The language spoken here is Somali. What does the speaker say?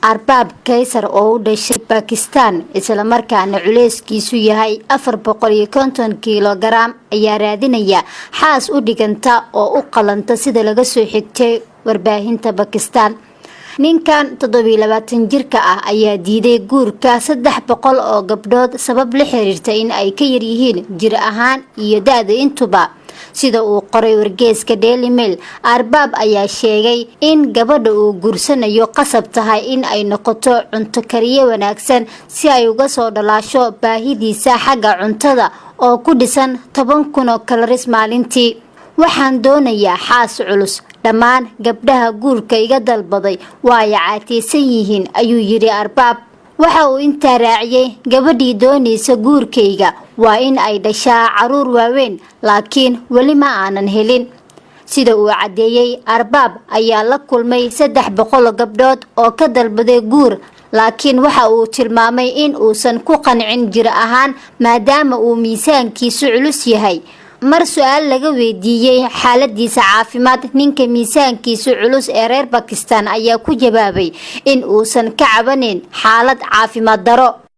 Arbaab Kaysar oo u dhashay Pakistan isla markaana culeyskiisu yahay 450 kilogram ayaa raadinaya xaas u dhiganta oo u qalanta sida laga soo xigtay warbaahinta Pakistan. ninkan 27 jirka ah ayaa diiday guurka 300 oo gabdhood sabab la xiriirta in ay ka yar yihiin jir ahaan iyo da'da intuba. sida uu qoray wargeyska Daily Mail, Arbaab ayaa sheegay in gabadha uu guursanayo qasab tahay in ay noqoto cunto kariye wanaagsan si ay uga soo dhalaasho baahidiisa xagga cuntada oo ku dhisan 10,000 calories maalintii. waxaan doonayaa xaas culus, dhammaan gabdhaha guurka iga dalbaday waa caateysan yihiin, ayuu yiri Arbaab. waxa uu intaa raaciyay gabadhii doonaysa guurkayga waa in ay dhashaa caruur waaweyn, laakiin weli ma aanan helin. sida uu cadeeyay, Arbaab ayaa la kulmay 300 gabdhood oo ka dalbaday guur, laakiin waxa uu tilmaamay in uusan ku qancin jir ahaan maadaama uu miisaankiisu culus yahay. mar su'aal laga weydiiyay xaaladiisa caafimaad, ninka miisaankiisu culus ee reer Pakistan ayaa ku jawaabay in uusan ka cabanin xaalad caafimaad daro.